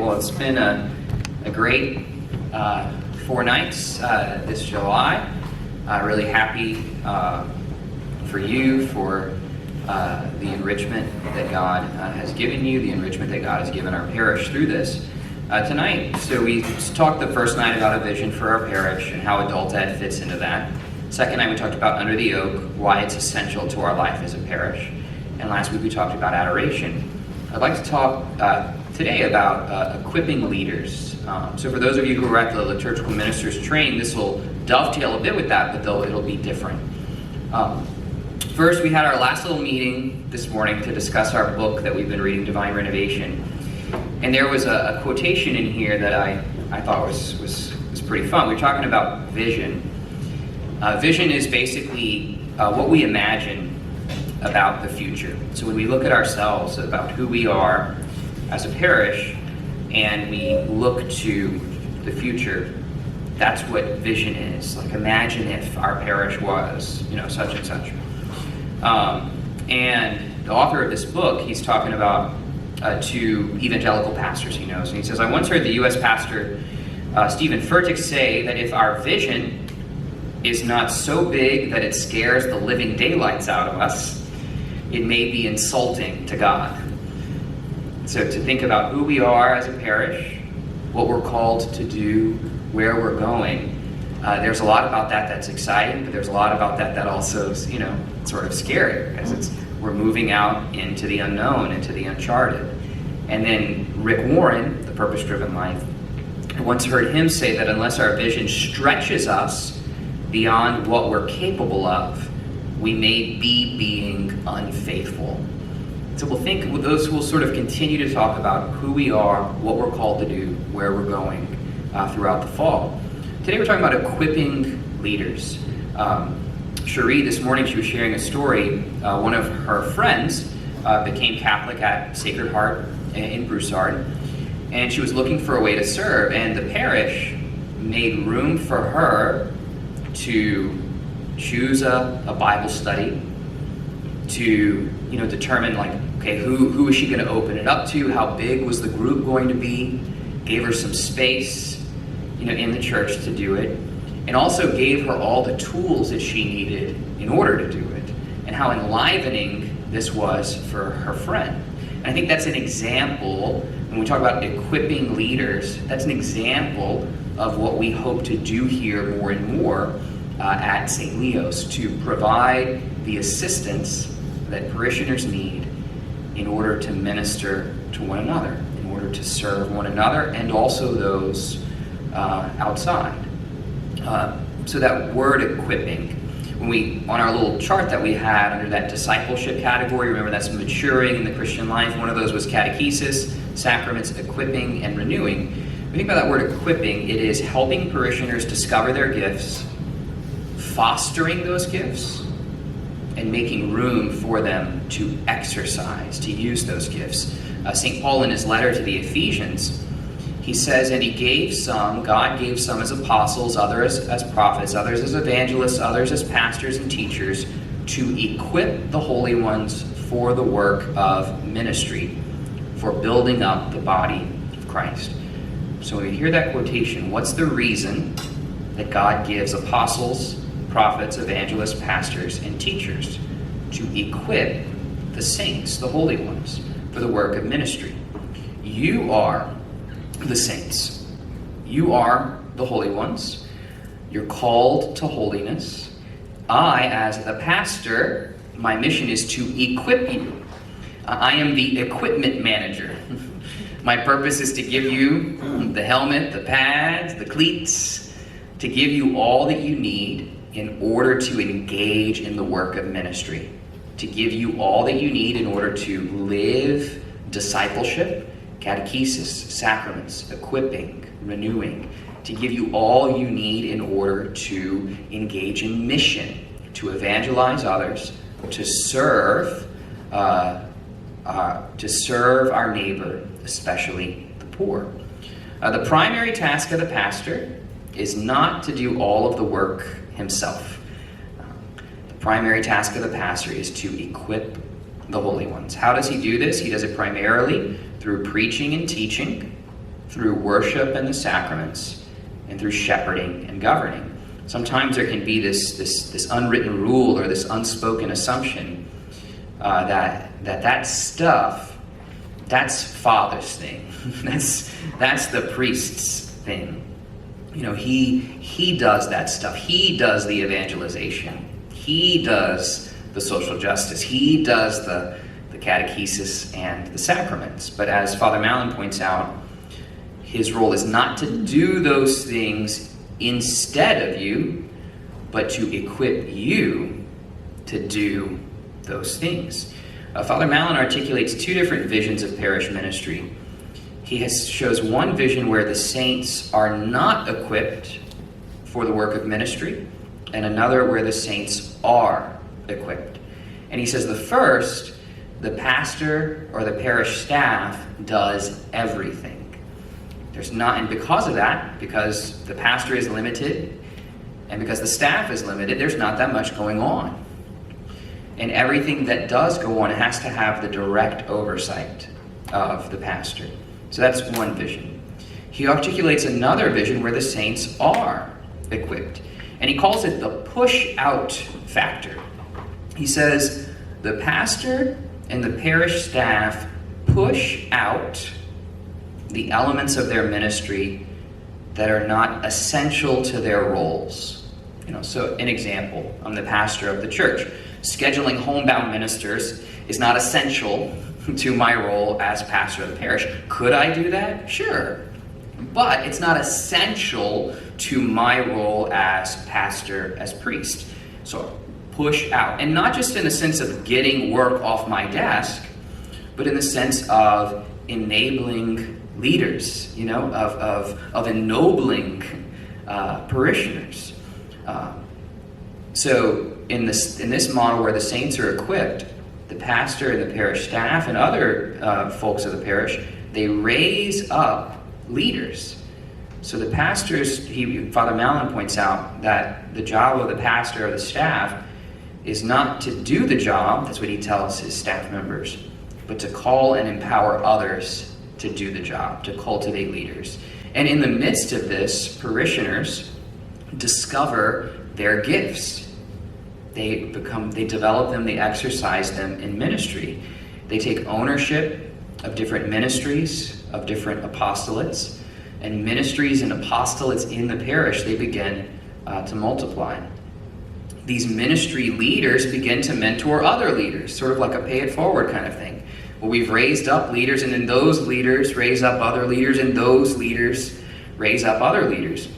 Well, it's been a great 4 nights this July. Really happy for you, for the enrichment that God has given you, the enrichment that God has given our parish through this. Tonight, so we talked the first night about a vision for our parish and how adult ed fits into that. Second night we talked about Under the Oak, why it's essential to our life as a parish. And last week we talked about adoration. I'd like to talk today about equipping leaders. So for those of you who are at the liturgical ministers training, this will dovetail a bit with that, but it'll be different. First, we had our last little meeting this morning to discuss our book that we've been reading, Divine Renovation. And there was a quotation in here that I thought was pretty fun. We were talking about vision. Vision is basically what we imagine about the future. So when we look at ourselves, about who we are as a parish, and we look to the future, that's what vision is. Like, imagine if our parish was, such and such. And the author of this book, he's talking about to evangelical pastors he knows. And he says, I once heard the U.S. pastor Stephen Furtick say that if our vision is not so big that it scares the living daylights out of us, it may be insulting to God. So to think about who we are as a parish, what we're called to do, where we're going, there's a lot about that that's exciting, but there's a lot about that also is, sort of scary, because we're moving out into the unknown, into the uncharted. And then Rick Warren, The Purpose-Driven Life, I once heard him say that unless our vision stretches us beyond what we're capable of, we may be being unfaithful. So we'll think with those who will sort of continue to talk about who we are, what we're called to do, where we're going throughout the fall. Today we're talking about equipping leaders. Cherie, this morning, she was sharing a story. One of her friends became Catholic at Sacred Heart in Broussard, and she was looking for a way to serve, and the parish made room for her to choose a Bible study, to determine who is she going to open it up to, how big was the group going to be, gave her some space in the church to do it, and also gave her all the tools that she needed in order to do it, and how enlivening this was for her friend. And I think that's an example, when we talk about equipping leaders, that's an example of what we hope to do here more and more at St. Leo's, to provide the assistance that parishioners need in order to minister to one another, in order to serve one another, and also those outside. So that word equipping, on our little chart that we had under that discipleship category, remember that's maturing in the Christian life, one of those was catechesis, sacraments, equipping, and renewing. When we think about that word equipping, it is helping parishioners discover their gifts, fostering those gifts, and making room for them to exercise, to use those gifts. St. Paul in his letter to the Ephesians, he says, and God gave some as apostles, others as prophets, others as evangelists, others as pastors and teachers, to equip the holy ones for the work of ministry, for building up the body of Christ. So when we hear that quotation, what's the reason that God gives apostles, prophets, evangelists, pastors, and teachers? To equip the saints, the holy ones, for the work of ministry. You are the saints. You are the holy ones. You're called to holiness. I, as the pastor, my mission is to equip you. I am the equipment manager. My purpose is to give you the helmet, the pads, the cleats, to give you all that you need in order to engage in the work of ministry, to give you all that you need in order to live discipleship, catechesis, sacraments, equipping, renewing, to give you all you need in order to engage in mission, to evangelize others, to serve our neighbor, especially the poor. The primary task of the pastor is not to do all of the work himself. The primary task of the pastor is to equip the holy ones. How does he do this? He does it primarily through preaching and teaching, through worship and the sacraments, and through shepherding and governing. Sometimes there can be this unwritten rule or this unspoken assumption that stuff, that's Father's thing. that's the priest's thing. He does that stuff. He does the evangelization. He does the social justice. He does the catechesis and the sacraments. But as Father Mallon points out, his role is not to do those things instead of you, but to equip you to do those things. Father Mallon articulates two different visions of parish ministry. He shows one vision where the saints are not equipped for the work of ministry, and another where the saints are equipped. And he says the first, the pastor or the parish staff does everything. And because of that, because the pastor is limited, and because the staff is limited, there's not that much going on. And everything that does go on has to have the direct oversight of the pastor. So that's one vision. He articulates another vision where the saints are equipped. And he calls it the push-out factor. He says the pastor and the parish staff push out the elements of their ministry that are not essential to their roles. So an example, I'm the pastor of the church. Scheduling homebound ministers is not essential to my role as pastor of the parish. Could I do that? Sure. But it's not essential to my role as pastor, as priest. So push out. And not just in the sense of getting work off my desk, but in the sense of enabling leaders, of ennobling parishioners. So in this model where the saints are equipped, the pastor and the parish staff and other folks of the parish, they raise up leaders. So the pastors, Father Mallon points out that the job of the pastor or the staff is not to do the job, that's what he tells his staff members, but to call and empower others to do the job, to cultivate leaders. And in the midst of this, parishioners discover their gifts. They develop them, they exercise them in ministry. They take ownership of different ministries, of different apostolates, and ministries and apostolates in the parish, they begin to multiply. These ministry leaders begin to mentor other leaders, sort of like a pay it forward kind of thing. Well, we've raised up leaders, and then those leaders raise up other leaders, and those leaders raise up other leaders.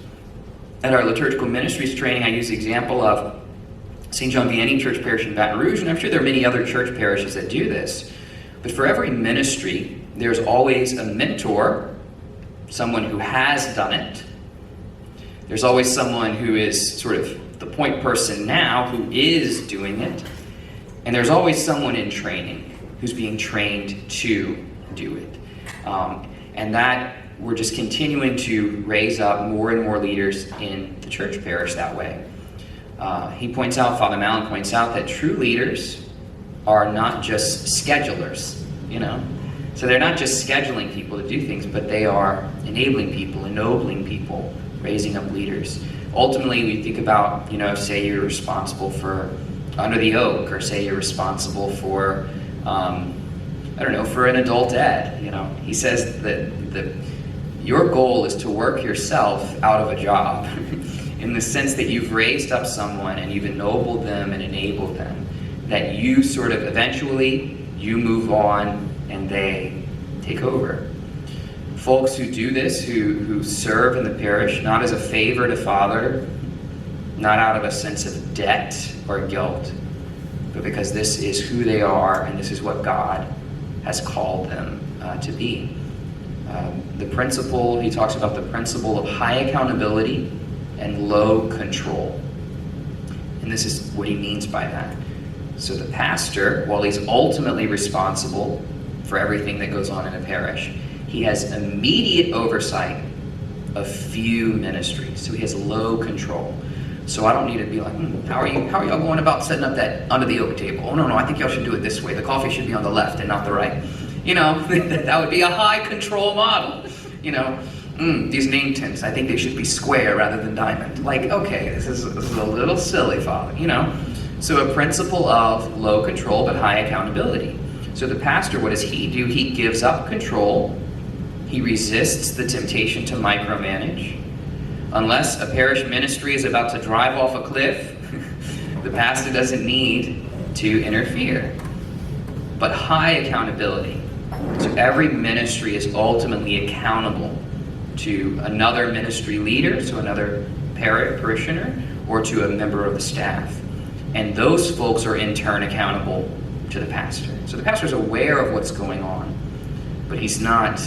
At our liturgical ministries training, I use the example of St. John Vianney Church Parish in Baton Rouge, and I'm sure there are many other church parishes that do this. But for every ministry, there's always a mentor, someone who has done it. There's always someone who is sort of the point person now who is doing it. And there's always someone in training who's being trained to do it. And that we're just continuing to raise up more and more leaders in the church parish that way. Father Mallon points out that true leaders are not just schedulers, So they're not just scheduling people to do things, but they are enabling people, ennobling people, raising up leaders. Ultimately, we think about, say you're responsible for Under the Oak, or say you're responsible for, for an adult ed. He says that your goal is to work yourself out of a job in the sense that you've raised up someone and you've ennobled them and enabled them, that you sort of eventually, you move on and they take over. Folks who do this, who serve in the parish, not as a favor to Father, not out of a sense of debt or guilt, but because this is who they are and this is what God has called them to be. He talks about the principle of high accountability and low control. And this is what he means by that. So the pastor, while he's ultimately responsible for everything that goes on in a parish, he has immediate oversight of few ministries. So he has low control. So I don't need to be like, how are y'all going about setting up that under the oak table? Oh, no, I think y'all should do it this way. The coffee should be on the left and not the right. That would be a high control model. These name tints, I think they should be square rather than diamond. Like, okay, this is a little silly, Father, So a principle of low control but high accountability. So the pastor, what does he do? He gives up control. He resists the temptation to micromanage. Unless a parish ministry is about to drive off a cliff, the pastor doesn't need to interfere. But high accountability. So every ministry is ultimately accountable to another ministry leader, so another parishioner, or to a member of the staff. And those folks are in turn accountable to the pastor. So the pastor is aware of what's going on, but he's not,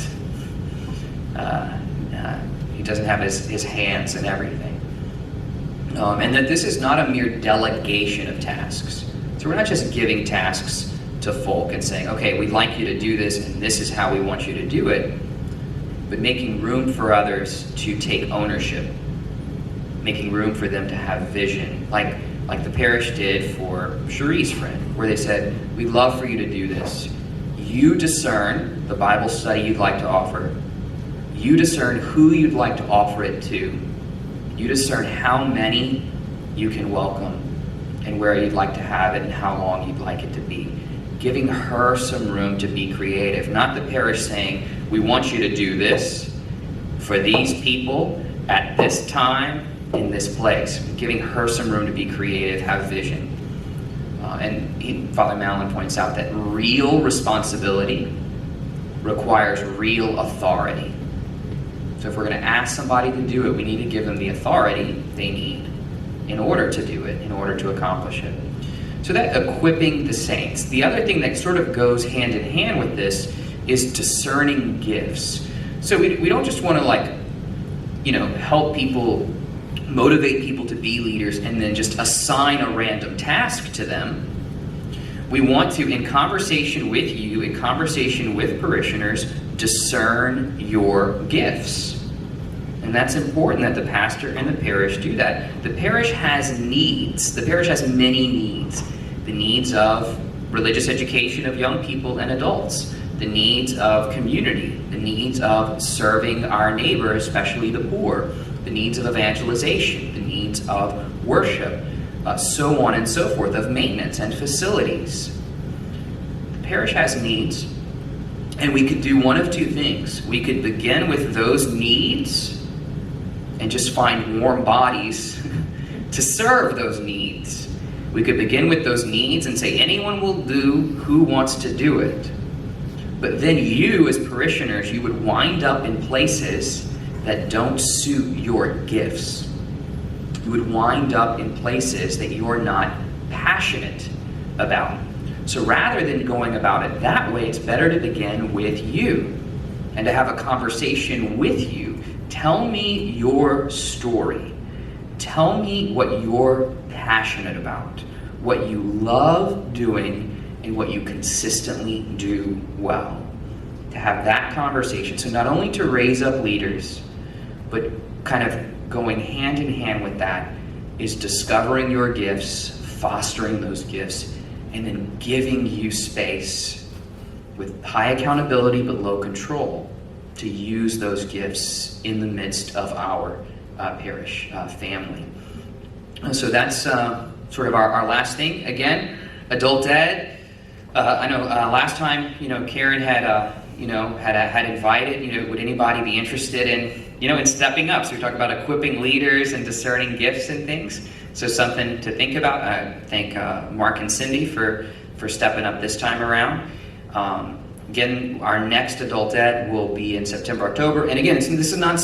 he doesn't have his hands in everything. And that this is not a mere delegation of tasks. So we're not just giving tasks to folk and saying, okay, we'd like you to do this, and this is how we want you to do it, but making room for others to take ownership, making room for them to have vision, like the parish did for Cherie's friend, where they said, we'd love for you to do this. You discern the Bible study you'd like to offer. You discern who you'd like to offer it to. You discern how many you can welcome and where you'd like to have it and how long you'd like it to be. Giving her some room to be creative, not the parish saying, we want you to do this for these people at this time in this place. Giving her some room to be creative, have vision. Father Mallon points out that real responsibility requires real authority. So if we're going to ask somebody to do it, we need to give them the authority they need in order to do it, in order to accomplish it. So that equipping the saints. The other thing that sort of goes hand in hand with this is discerning gifts. So we don't just want to help people, motivate people to be leaders and then just assign a random task to them. We want to, in conversation with you, in conversation with parishioners, discern your gifts. And that's important that the pastor and the parish do that. The parish has needs. The parish has many needs. The needs of religious education of young people and adults. The needs of community. The needs of serving our neighbor, especially the poor. The needs of evangelization. The needs of worship. So on and so forth, of maintenance and facilities. The parish has needs. And we could do one of two things. We could begin with those needs and just find warm bodies to serve those needs. We could begin with those needs and say anyone will do who wants to do it. But then you as parishioners, you would wind up in places that don't suit your gifts. You would wind up in places that you're not passionate about. So rather than going about it that way, it's better to begin with you and to have a conversation with you. Tell me your story. Tell me what you're passionate about, what you love doing, and what you consistently do well. To have that conversation. So not only to raise up leaders, but kind of going hand in hand with that is discovering your gifts, fostering those gifts, and then giving you space with high accountability but low control to use those gifts in the midst of our parish family. So that's sort of our last thing. Again, adult ed. I know last time, Karen had invited, would anybody be interested in stepping up? So we talked about equipping leaders and discerning gifts and things. So something to think about. I thank Mark and Cindy for stepping up this time around. Again, our next adult ed will be in September, October. And again, this is not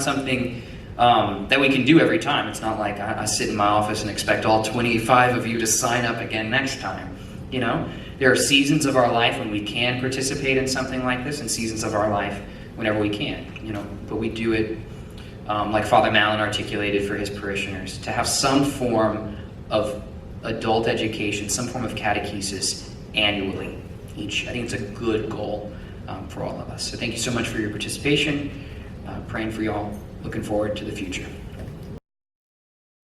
something that we can do every time. It's not like I sit in my office and expect all 25 of you to sign up again next time. There are seasons of our life when we can participate in something like this, and seasons of our life whenever we can. But we do it like Father Mallon articulated for his parishioners, to have some form of adult education, some form of catechesis annually. I think it's a good goal for all of us. So thank you so much for your participation. Praying for y'all. Looking forward to the future.